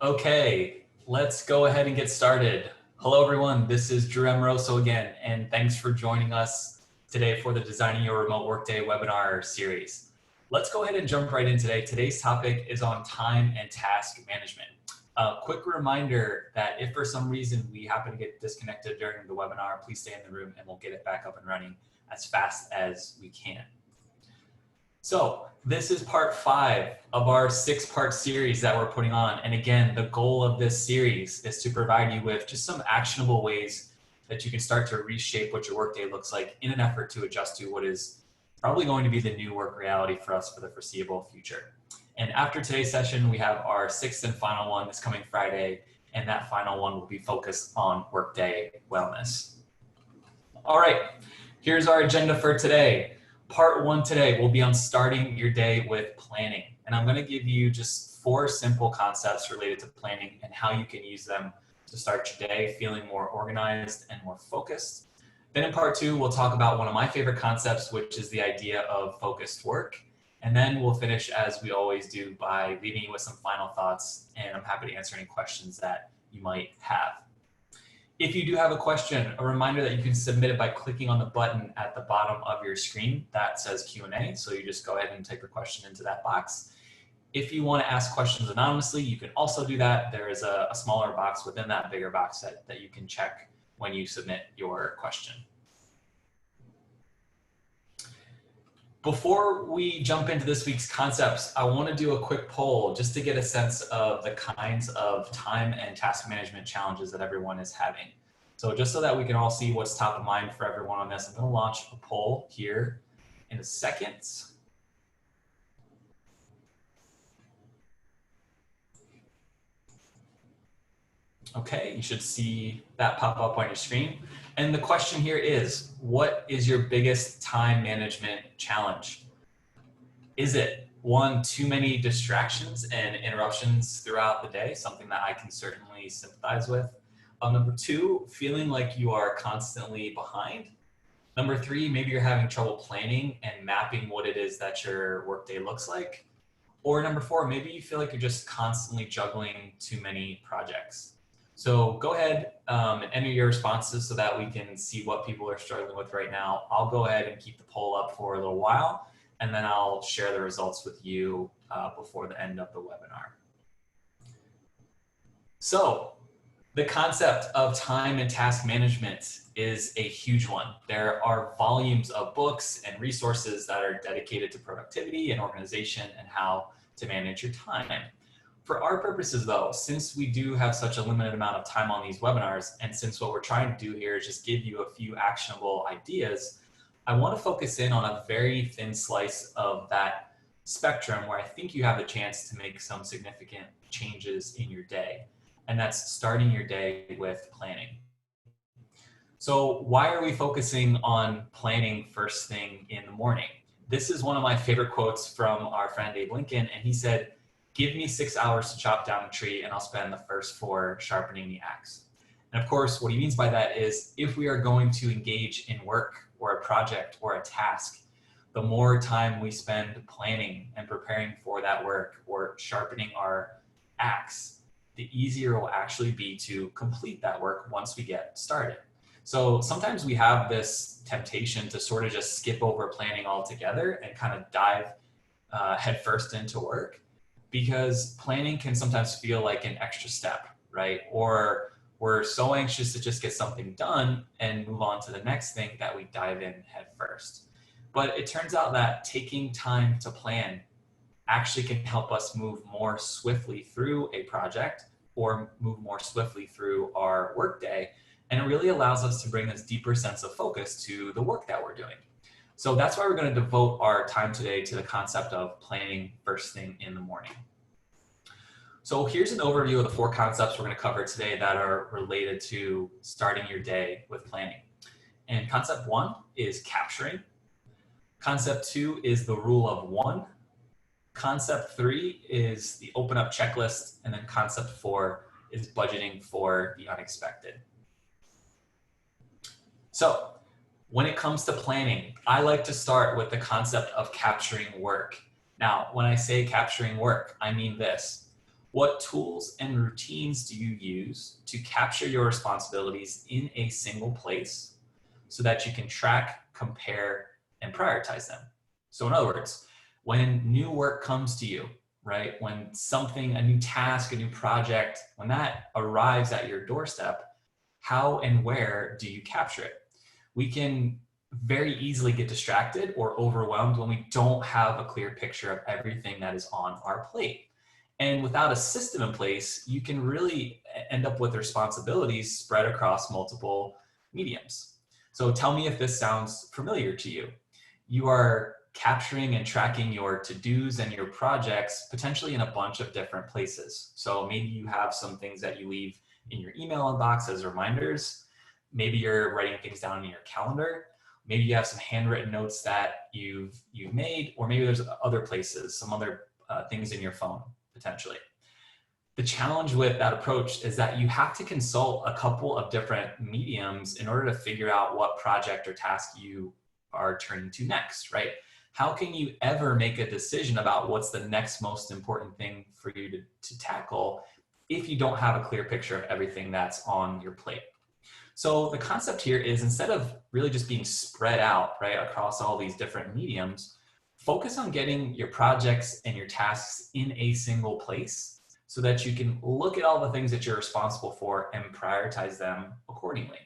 Okay, let's go ahead and get started. Hello, everyone. This is Drew Amoroso again, and thanks for joining us today for the Designing Your Remote Workday webinar series. Let's go ahead and jump right in today. Today's topic is on time and task management. A quick reminder that if for some reason we happen to get disconnected during the webinar, please stay in the room and we'll get it back up and running as fast as we can. So this is part 5 of our 6-part series that we're putting on. And again, the goal of this series is to provide you with just some actionable ways that you can start to reshape what your workday looks like in an effort to adjust to what is probably going to be the new work reality for us for the foreseeable future. And after today's session, we have our 6th and final one this coming Friday, and that final one will be focused on workday wellness. All right, here's our agenda for today. Part 1 today will be on starting your day with planning. And I'm going to give you just 4 simple concepts related to planning and how you can use them to start your day feeling more organized and more focused. Then in part 2, we'll talk about one of my favorite concepts, which is the idea of focused work. And then we'll finish, as we always do, by leaving you with some final thoughts. And I'm happy to answer any questions that you might have. If you do have a question, a reminder that you can submit it by clicking on the button at the bottom of your screen that says Q&A. So you just go ahead and type your question into that box. If you want to ask questions anonymously, you can also do that. There is a smaller box within that bigger box that you can check when you submit your question. Before we jump into this week's concepts, I want to do a quick poll just to get a sense of the kinds of time and task management challenges that everyone is having. So just so that we can all see what's top of mind for everyone on this, I'm going to launch a poll here in a second. Okay, you should see that pop up on your screen. And the question here is, what is your biggest time management challenge? Is it 1, too many distractions and interruptions throughout the day, something that I can certainly sympathize with? Number 2, feeling like you are constantly behind. Number 3, maybe you're having trouble planning and mapping what it is that your workday looks like. Or number 4, maybe you feel like you're just constantly juggling too many projects. So go ahead and enter your responses so that we can see what people are struggling with right now. I'll go ahead and keep the poll up for a little while, and then I'll share the results with you before the end of the webinar. So the concept of time and task management is a huge one. There are volumes of books and resources that are dedicated to productivity and organization and how to manage your time. For our purposes though, since we do have such a limited amount of time on these webinars, and since what we're trying to do here is just give you a few actionable ideas, I want to focus in on a very thin slice of that spectrum where I think you have the chance to make some significant changes in your day. And that's starting your day with planning. So why are we focusing on planning first thing in the morning? This is one of my favorite quotes from our friend Abe Lincoln, and he said, "Give me 6 hours to chop down a tree and I'll spend the first 4 sharpening the axe." And of course, what he means by that is if we are going to engage in work or a project or a task, the more time we spend planning and preparing for that work or sharpening our axe, the easier it will actually be to complete that work once we get started. So sometimes we have this temptation to sort of just skip over planning altogether and kind of dive headfirst into work, because planning can sometimes feel like an extra step, right? Or we're so anxious to just get something done and move on to the next thing that we dive in head first. But it turns out that taking time to plan actually can help us move more swiftly through a project or move more swiftly through our workday. And it really allows us to bring this deeper sense of focus to the work that we're doing. So that's why we're going to devote our time today to the concept of planning first thing in the morning. So here's an overview of the 4 concepts we're going to cover today that are related to starting your day with planning. And concept 1 is capturing. Concept 2 is the rule of 1. Concept 3 is the open up checklist. And then concept 4 is budgeting for the unexpected. So when it comes to planning, I like to start with the concept of capturing work. Now, when I say capturing work, I mean this. What tools and routines do you use to capture your responsibilities in a single place so that you can track, compare, and prioritize them? So in other words, when new work comes to you, right? When something, a new task, a new project, when that arrives at your doorstep, how and where do you capture it? We can very easily get distracted or overwhelmed when we don't have a clear picture of everything that is on our plate. And without a system in place, you can really end up with responsibilities spread across multiple mediums. So tell me if this sounds familiar to you. You are capturing and tracking your to-dos and your projects potentially in a bunch of different places. So maybe you have some things that you leave in your email inbox as reminders. Maybe you're writing things down in your calendar. Maybe you have some handwritten notes that you've made, or maybe there's other places, some other things in your phone potentially. The challenge with that approach is that you have to consult a couple of different mediums in order to figure out what project or task you are turning to next, right? How can you ever make a decision about what's the next most important thing for you to tackle if you don't have a clear picture of everything that's on your plate? So the concept here is, instead of really just being spread out, right, across all these different mediums, focus on getting your projects and your tasks in a single place so that you can look at all the things that you're responsible for and prioritize them accordingly.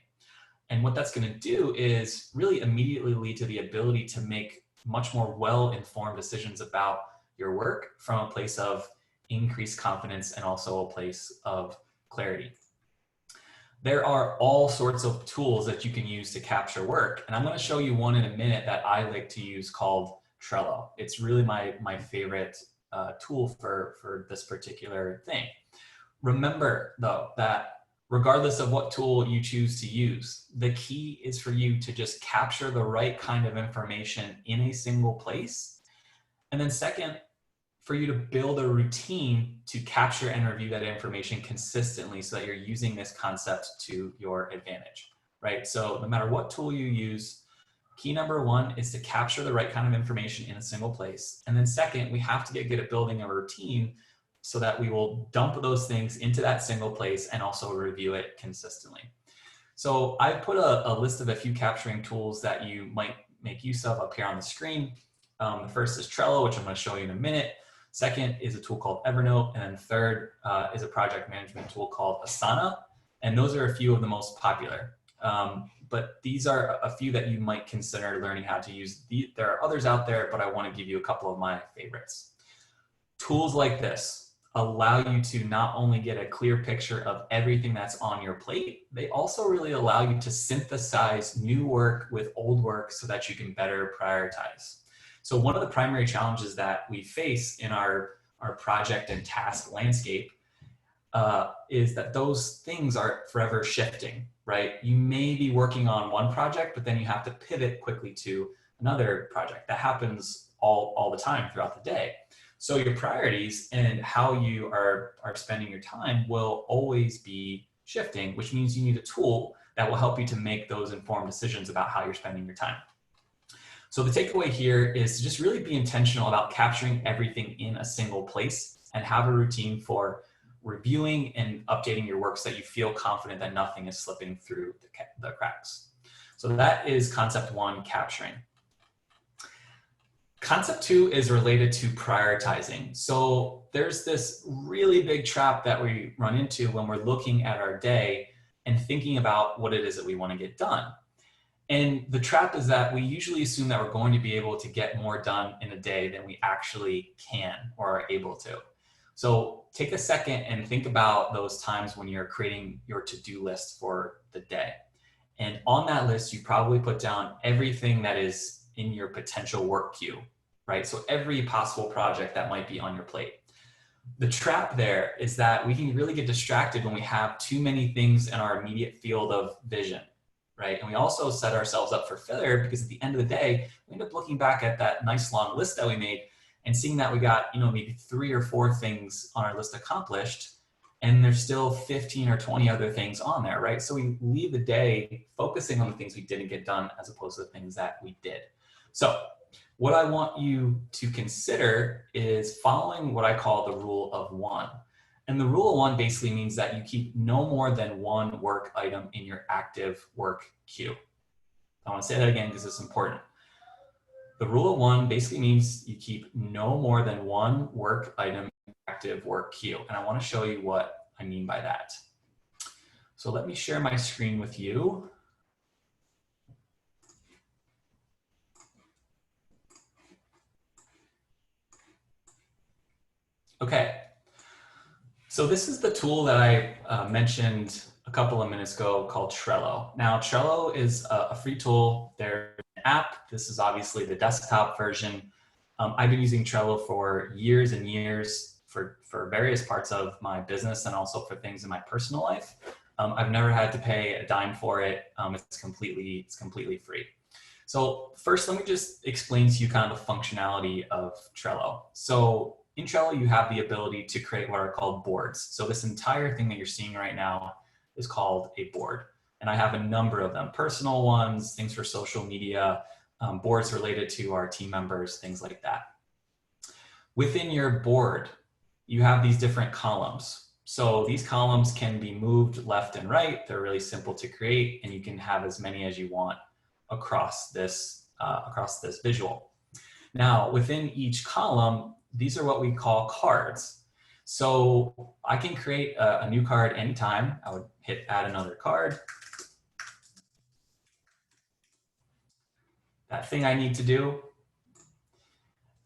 And what that's going to do is really immediately lead to the ability to make much more well-informed decisions about your work from a place of increased confidence and also a place of clarity. There are all sorts of tools that you can use to capture work. And I'm going to show you one in a minute that I like to use called Trello. It's really my favorite tool for this particular thing. Remember though, that regardless of what tool you choose to use, the key is for you to just capture the right kind of information in a single place. And then second, for you to build a routine to capture and review that information consistently so that you're using this concept to your advantage, right? So no matter what tool you use, key number one is to capture the right kind of information in a single place. And then second, we have to get good at building a routine so that we will dump those things into that single place and also review it consistently. So I've put a list of a few capturing tools that you might make use of up here on the screen. The first is Trello, which I'm going to show you in a minute. Second is a tool called Evernote. And then third is a project management tool called Asana. And those are a few of the most popular. But these are a few that you might consider learning how to use. There are others out there, but I want to give you a couple of my favorites. Tools like this allow you to not only get a clear picture of everything that's on your plate, they also really allow you to synthesize new work with old work so that you can better prioritize. So one of the primary challenges that we face in our project and task landscape is that those things are forever shifting, right? You may be working on one project, but then you have to pivot quickly to another project. That happens all the time throughout the day. So your priorities and how you are spending your time will always be shifting, which means you need a tool that will help you to make those informed decisions about how you're spending your time. So the takeaway here is to just really be intentional about capturing everything in a single place and have a routine for reviewing and updating your work so that you feel confident that nothing is slipping through the cracks. So that is concept one, capturing. Concept two is related to prioritizing. So there's this really big trap that we run into when we're looking at our day and thinking about what it is that we want to get done. And the trap is that we usually assume that we're going to be able to get more done in a day than we actually can or are able to. So take a second and think about those times when you're creating your to-do list for the day. And on that list, you probably put down everything that is in your potential work queue, right? So every possible project that might be on your plate. The trap there is that we can really get distracted when we have too many things in our immediate field of vision, right? And we also set ourselves up for failure because at the end of the day, we end up looking back at that nice long list that we made and seeing that we got, maybe 3 or 4 things on our list accomplished, and there's still 15 or 20 other things on there, right? So we leave the day focusing on the things we didn't get done as opposed to the things that we did. So what I want you to consider is following what I call the rule of one. And the rule of one basically means that you keep no more than one work item in your active work queue. I want to say that again because it's important. The rule of one basically means you keep no more than one work item in your active work queue. And I want to show you what I mean by that. So let me share my screen with you. Okay. So this is the tool that I mentioned a couple of minutes ago called Trello. Now, Trello is a free tool. There's an app. This is obviously the desktop version. I've been using Trello for years and years for various parts of my business and also for things in my personal life. I've never had to pay a dime for it. It's completely free. So first, let me just explain to you kind of the functionality of Trello. So in Trello, you have the ability to create what are called boards. So this entire thing that you're seeing right now is called a board. And I have a number of them, personal ones, things for social media, boards related to our team members, things like that. Within your board, you have these different columns. So these columns can be moved left and right. They're really simple to create, and you can have as many as you want across this visual. Now, within each column, these are what we call cards. So I can create a new card anytime. I would hit add another card. That thing I need to do.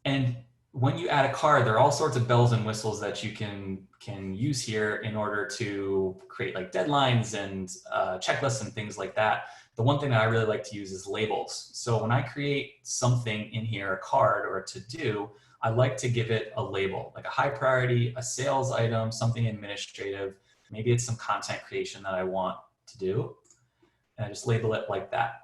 And when you add a card, there are all sorts of bells and whistles that you can use here in order to create like deadlines and checklists and things like that. The one thing that I really like to use is labels. So when I create something in here, a card or a to-do, I like to give it a label, like a high priority, a sales item, something administrative. Maybe it's some content creation that I want to do. And I just label it like that.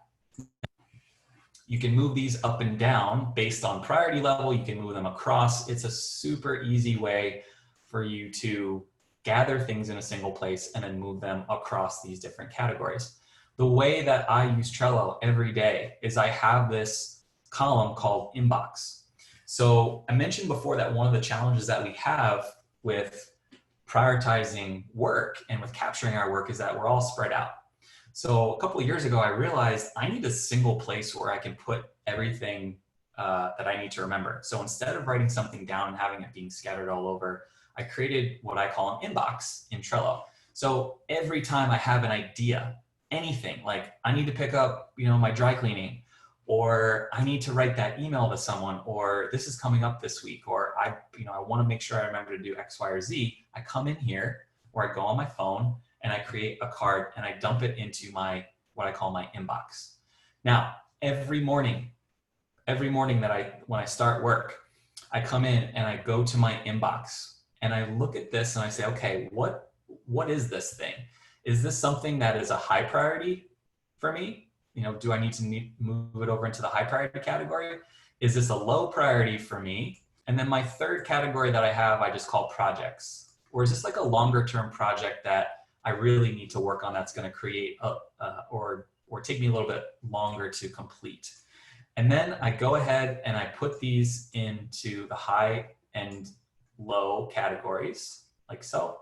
You can move these up and down based on priority level. You can move them across. It's a super easy way for you to gather things in a single place and then move them across these different categories. The way that I use Trello every day is I have this column called inbox. So I mentioned before that one of the challenges that we have with prioritizing work and with capturing our work is that we're all spread out. So a couple of years ago, I realized I need a single place where I can put everything that I need to remember. So instead of writing something down and having it being scattered all over, I created what I call an inbox in Trello. So every time I have an idea, anything like I need to pick up, my dry cleaning, or I need to write that email to someone, or this is coming up this week, or I want to make sure I remember to do X, Y, or Z. I come in here or I go on my phone and I create a card and I dump it into what I call my inbox. Now, every morning that when I start work, I come in and I go to my inbox and I look at this and I say, okay, what is this thing? Is this something that is a high priority for me? Do I need to move it over into the high priority category? Is this a low priority for me? And then my third category that I have, I just call projects. Or is this like a longer term project that I really need to work on that's going to create or take me a little bit longer to complete? And then I go ahead and I put these into the high and low categories like so.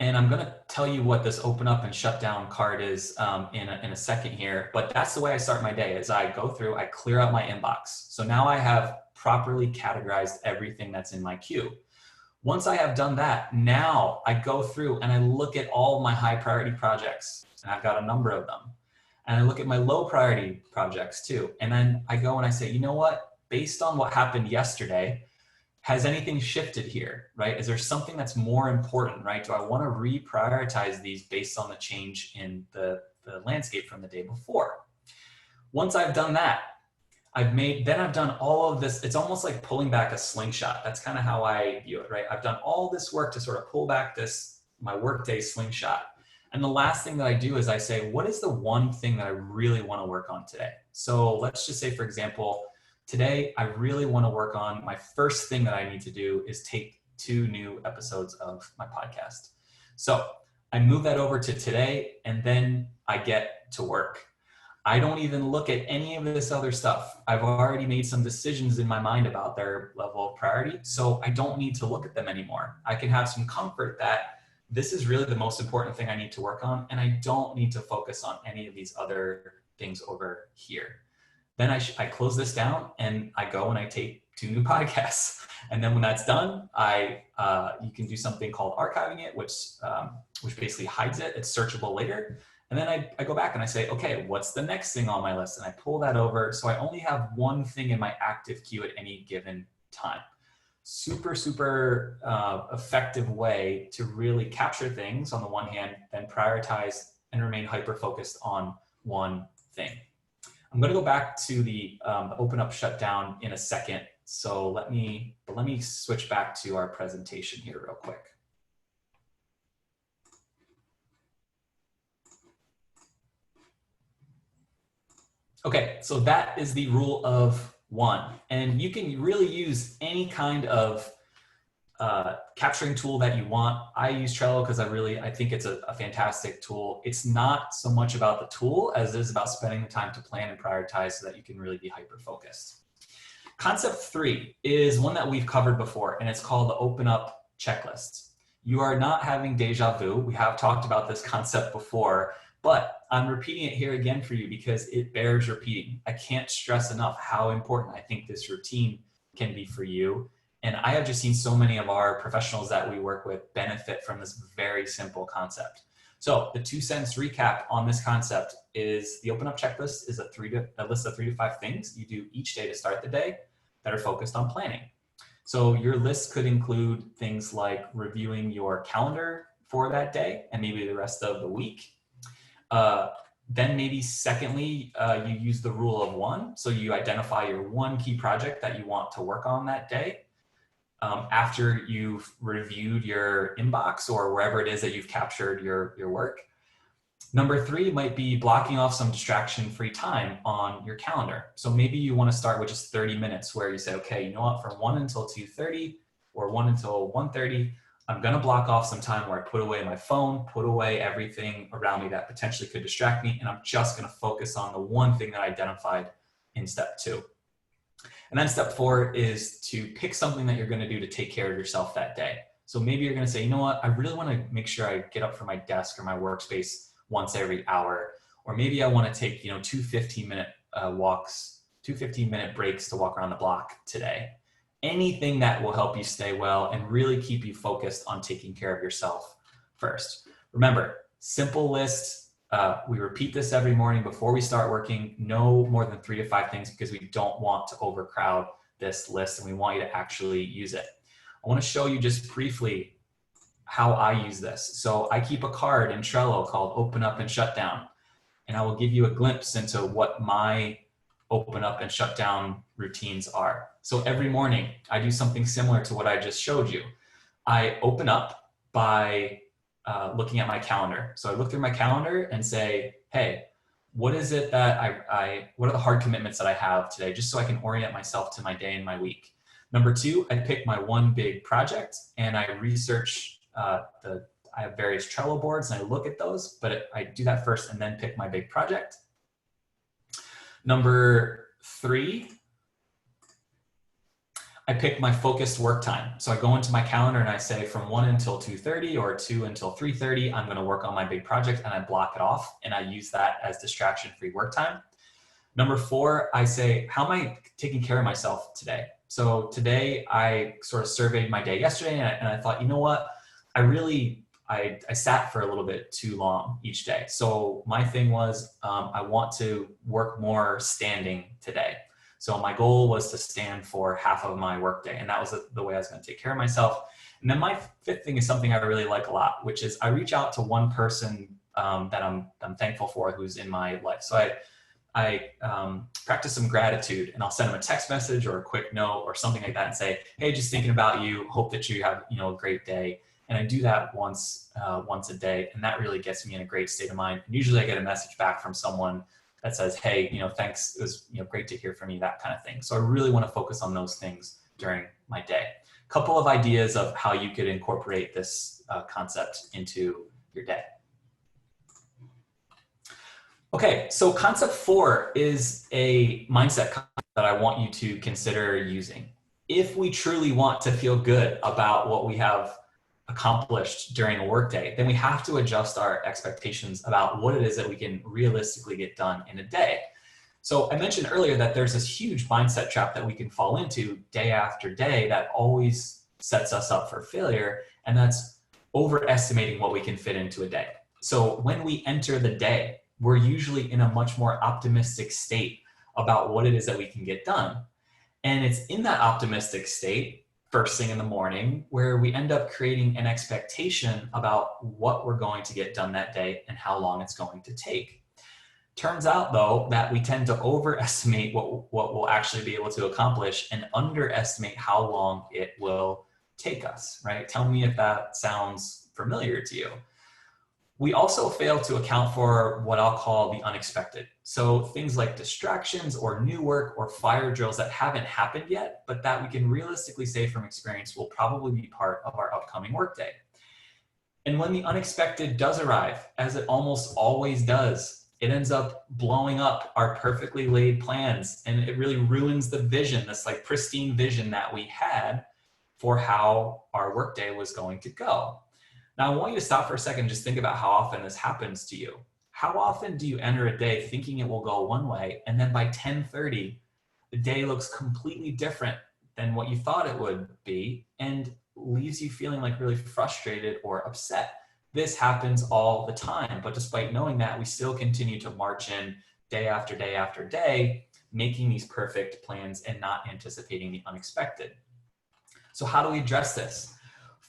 And I'm going to tell you what this open up and shut down card is in a second here. But that's the way I start my day is I go through, I clear out my inbox. So now I have properly categorized everything that's in my queue. Once I have done that, now I go through and I look at all my high priority projects. And I've got a number of them. And I look at my low priority projects too. And then I go and I say, you know what? Based on what happened yesterday, has anything shifted here, right? Is there something that's more important, right? Do I want to reprioritize these based on the change in the landscape from the day before? Once I've done that, then I've done all of this. It's almost like pulling back a slingshot. That's kind of how I view it, right? I've done all this work to sort of pull back my workday slingshot. And the last thing that I do is I say, what is the one thing that I really want to work on today? So let's just say, for example, today, I really want to work on my first thing that I need to do is take 2 new episodes of my podcast. So I move that over to today and then I get to work. I don't even look at any of this other stuff. I've already made some decisions in my mind about their level of priority, so I don't need to look at them anymore. I can have some comfort that this is really the most important thing I need to work on, and I don't need to focus on any of these other things over here. Then I close this down and I go and I take 2 new podcasts. And then when that's done, you can do something called archiving it, which basically hides it. It's searchable later. And then I go back and I say, okay, what's the next thing on my list? And I pull that over. So I only have one thing in my active queue at any given time. Super, super effective way to really capture things on the one hand, then prioritize and remain hyper-focused on one thing. I'm going to go back to the open up shutdown in a second. So let me switch back to our presentation here real quick. Okay, so that is the rule of 1. And you can really use any kind of capturing tool that you want. I use Trello because I think it's a fantastic tool. It's not so much about the tool as it is about spending the time to plan and prioritize so that you can really be hyper-focused. Concept 3 is one that we've covered before, and it's called the open up checklist. You are not having deja vu. We have talked about this concept before, but I'm repeating it here again for you because it bears repeating. I can't stress enough how important I think this routine can be for you. And I have just seen so many of our professionals that we work with benefit from this very simple concept. So the 2-sentence recap on this concept is the open up checklist is a list of 3 to 5 things you do each day to start the day that are focused on planning. So your list could include things like reviewing your calendar for that day and maybe the rest of the week. Then maybe secondly, you use the rule of 1. So you identify your one key project that you want to work on that day. After you've reviewed your inbox or wherever it is that you've captured your work. Number 3 might be blocking off some distraction-free time on your calendar. So maybe you want to start with just 30 minutes where you say, okay, you know what, from 1 until 2:30 or 1 until 1:30, I'm going to block off some time where I put away my phone, put away everything around me that potentially could distract me, and I'm just going to focus on the one thing that I identified in step 2. And then step 4 is to pick something that you're going to do to take care of yourself that day. So maybe you're going to say, you know what, I really want to make sure I get up from my desk or my workspace once every hour. Or maybe I want to take, 2 15-minute walks, 2 15-minute breaks to walk around the block today. Anything that will help you stay well and really keep you focused on taking care of yourself first. Remember, simple list. We repeat this every morning before we start working, no more than 3 to 5 things because we don't want to overcrowd this list and we want you to actually use it. I want to show you just briefly how I use this. So I keep a card in Trello called Open Up and Shut Down, and I will give you a glimpse into what my open up and shut down routines are. So every morning I do something similar to what I just showed you. I open up by looking at my calendar. So I look through my calendar and say, hey, what is it that what are the hard commitments that I have today, just so I can orient myself to my day and my week. Number 2, I pick my one big project and I research I have various Trello boards and I look at those, but I do that first and then pick my big project. Number 3, I pick my focused work time. So I go into my calendar and I say from 1 until 2:30 or 2 until 3:30, I'm going to work on my big project, and I block it off and I use that as distraction-free work time. Number 4, I say, how am I taking care of myself today? So today I sort of surveyed my day yesterday and I thought, you know what, I sat for a little bit too long each day. So my thing was, I want to work more standing today. So my goal was to stand for half of my workday, and that was the way I was going to take care of myself. And then my 5th thing is something I really like a lot, which is I reach out to one person that I'm thankful for who's in my life. So I practice some gratitude, and I'll send them a text message or a quick note or something like that and say, hey, just thinking about you, hope that you have a great day. And I do that once a day, and that really gets me in a great state of mind. And usually I get a message back from someone that says, hey, thanks, it was great to hear from you, that kind of thing. So I really want to focus on those things during my day. A couple of ideas of how you could incorporate this concept into your day. Okay, so concept 4 is a mindset concept that I want you to consider using. If we truly want to feel good about what we have accomplished during a workday, then we have to adjust our expectations about what it is that we can realistically get done in a day. So I mentioned earlier that there's this huge mindset trap that we can fall into day after day that always sets us up for failure, and that's overestimating what we can fit into a day. So when we enter the day, we're usually in a much more optimistic state about what it is that we can get done. And it's in that optimistic state, first thing in the morning, where we end up creating an expectation about what we're going to get done that day and how long it's going to take. Turns out, though, that we tend to overestimate what we'll actually be able to accomplish and underestimate how long it will take us, right? Tell me if that sounds familiar to you. We also fail to account for what I'll call the unexpected. So things like distractions or new work or fire drills that haven't happened yet, but that we can realistically say from experience will probably be part of our upcoming workday. And when the unexpected does arrive, as it almost always does, it ends up blowing up our perfectly laid plans, and it really ruins the vision, this like pristine vision that we had for how our workday was going to go. Now, I want you to stop for a second and just think about how often this happens to you. How often do you enter a day thinking it will go one way, and then by 10:30, the day looks completely different than what you thought it would be and leaves you feeling like really frustrated or upset? This happens all the time, but despite knowing that, we still continue to march in day after day after day, making these perfect plans and not anticipating the unexpected. So how do we address this?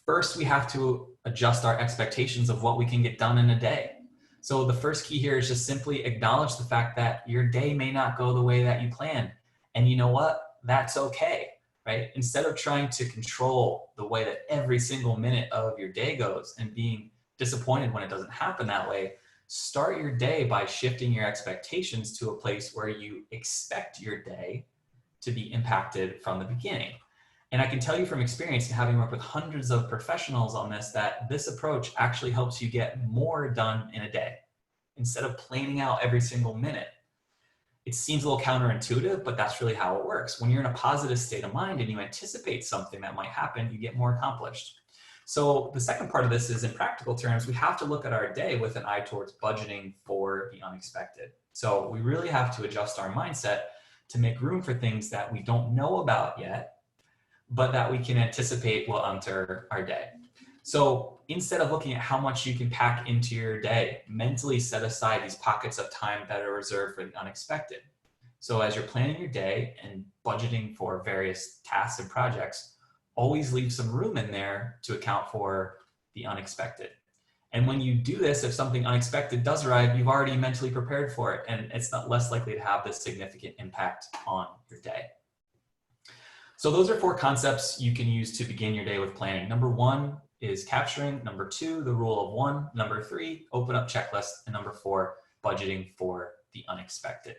First, we have to adjust our expectations of what we can get done in a day. So the first key here is just simply acknowledge the fact that your day may not go the way that you planned. And you know what? That's okay, right? Instead of trying to control the way that every single minute of your day goes and being disappointed when it doesn't happen that way, start your day by shifting your expectations to a place where you expect your day to be impacted from the beginning. And I can tell you from experience, and having worked with hundreds of professionals on this, that this approach actually helps you get more done in a day instead of planning out every single minute. It seems a little counterintuitive, but that's really how it works. When you're in a positive state of mind and you anticipate something that might happen, you get more accomplished. So the second part of this is, in practical terms, we have to look at our day with an eye towards budgeting for the unexpected. So we really have to adjust our mindset to make room for things that we don't know about yet, but that we can anticipate will enter our day. So instead of looking at how much you can pack into your day, mentally set aside these pockets of time that are reserved for the unexpected. So as you're planning your day and budgeting for various tasks and projects, always leave some room in there to account for the unexpected. And when you do this, if something unexpected does arrive, you've already mentally prepared for it, and it's not less likely to have this significant impact on your day. So those are 4 concepts you can use to begin your day with planning. Number 1 is capturing. Number 2, the rule of 1. Number 3, open up checklist. And number 4, budgeting for the unexpected.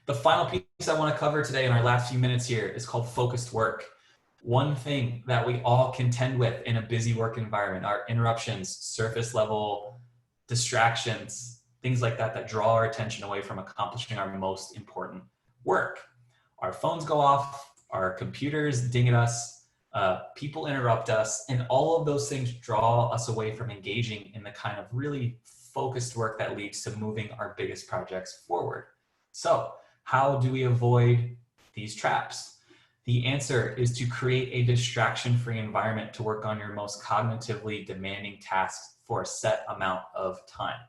The final piece I want to cover today in our last few minutes here is called focused work. One thing that we all contend with in a busy work environment are interruptions, surface level distractions, things like that draw our attention away from accomplishing our most important work. Our phones go off, our computers ding at us, people interrupt us, and all of those things draw us away from engaging in the kind of really focused work that leads to moving our biggest projects forward. So how do we avoid these traps? The answer is to create a distraction-free environment to work on your most cognitively demanding tasks for a set amount of time.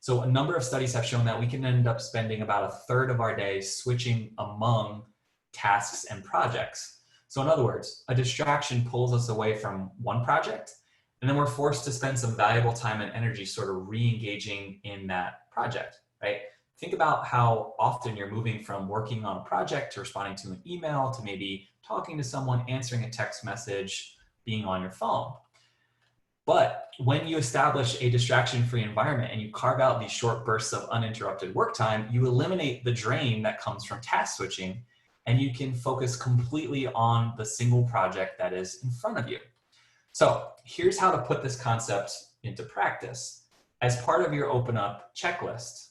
So a number of studies have shown that we can end up spending about a third of our day switching among tasks and projects. So in other words, a distraction pulls us away from one project, and then we're forced to spend some valuable time and energy sort of re-engaging in that project, right? Think about how often you're moving from working on a project to responding to an email to maybe talking to someone, answering a text message, being on your phone. But when you establish a distraction-free environment and you carve out these short bursts of uninterrupted work time, you eliminate the drain that comes from task switching, and you can focus completely on the single project that is in front of you. So here's how to put this concept into practice. As part of your Open Up checklist,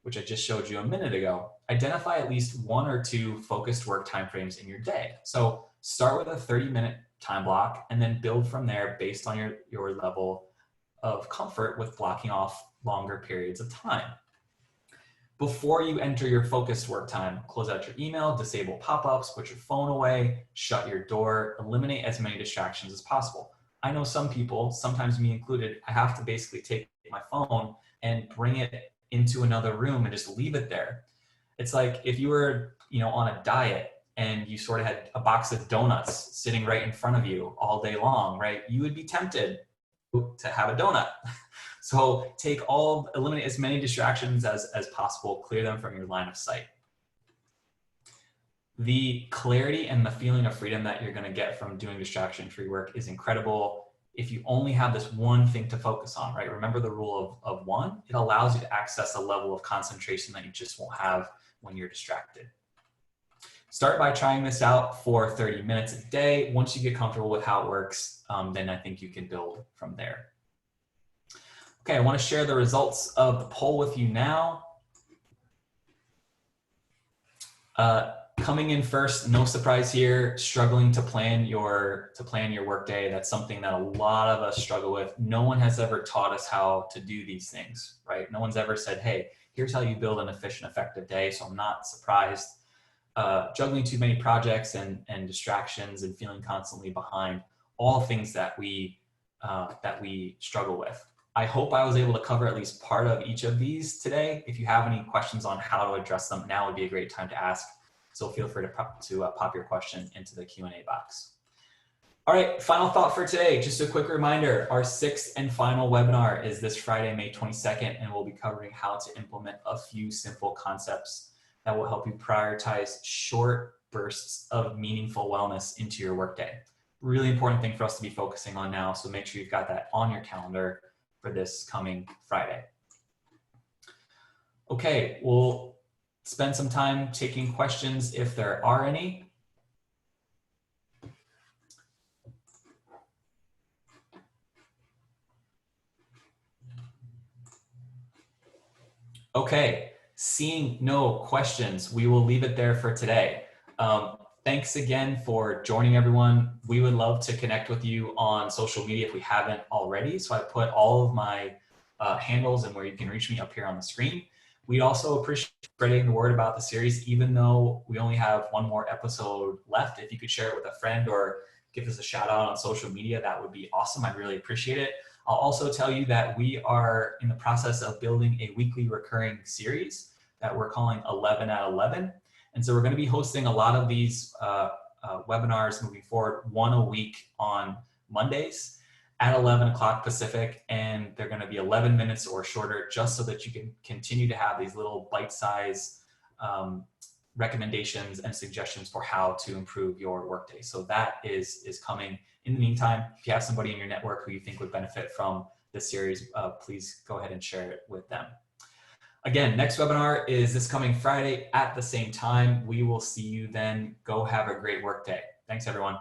which I just showed you a minute ago, identify at least 1 or 2 focused work timeframes in your day. So start with a 30-minute time block and then build from there based on your level of comfort with blocking off longer periods of time. Before you enter your focused work time, close out your email, disable pop-ups, put your phone away, shut your door, eliminate as many distractions as possible. I know some people, sometimes me included, I have to basically take my phone and bring it into another room and just leave it there. It's like if you were, on a diet and you sort of had a box of donuts sitting right in front of you all day long, right? You would be tempted to have a donut. So eliminate as many distractions as possible, clear them from your line of sight. The clarity and the feeling of freedom that you're going to get from doing distraction-free work is incredible. If you only have this one thing to focus on, right? Remember the rule of 1, it allows you to access a level of concentration that you just won't have when you're distracted. Start by trying this out for 30 minutes a day. Once you get comfortable with how it works, then I think you can build from there. Okay, I want to share the results of the poll with you now. Coming in first, no surprise here, struggling to plan your workday. That's something that a lot of us struggle with. No one has ever taught us how to do these things, right? No one's ever said, hey, here's how you build an efficient, effective day. So I'm not surprised. Juggling too many projects and distractions and feeling constantly behind, all things that we struggle with. I hope I was able to cover at least part of each of these today. If you have any questions on how to address them, now would be a great time to ask. So feel free to pop your question into the Q&A box. All right, final thought for today. Just a quick reminder, our 6th and final webinar is this Friday, May 22nd, and we'll be covering how to implement a few simple concepts that will help you prioritize short bursts of meaningful wellness into your workday. Really important thing for us to be focusing on now, so make sure you've got that on your calendar for this coming Friday. Okay, we'll spend some time taking questions if there are any. Okay, seeing no questions, we will leave it there for today. Thanks again for joining, everyone. We would love to connect with you on social media if we haven't already. So I put all of my handles and where you can reach me up here on the screen. We'd also appreciate spreading the word about the series, even though we only have 1 more episode left. If you could share it with a friend or give us a shout out on social media, that would be awesome. I'd really appreciate it. I'll also tell you that we are in the process of building a weekly recurring series that we're calling 11 at 11. And so we're going to be hosting a lot of these webinars moving forward, 1 a week on Mondays at 11 o'clock Pacific. And they're going to be 11 minutes or shorter, just so that you can continue to have these little bite-sized recommendations and suggestions for how to improve your workday. So that is coming. In the meantime, if you have somebody in your network who you think would benefit from this series, please go ahead and share it with them. Again, next webinar is this coming Friday at the same time. We will see you then. Go have a great work day. Thanks, everyone.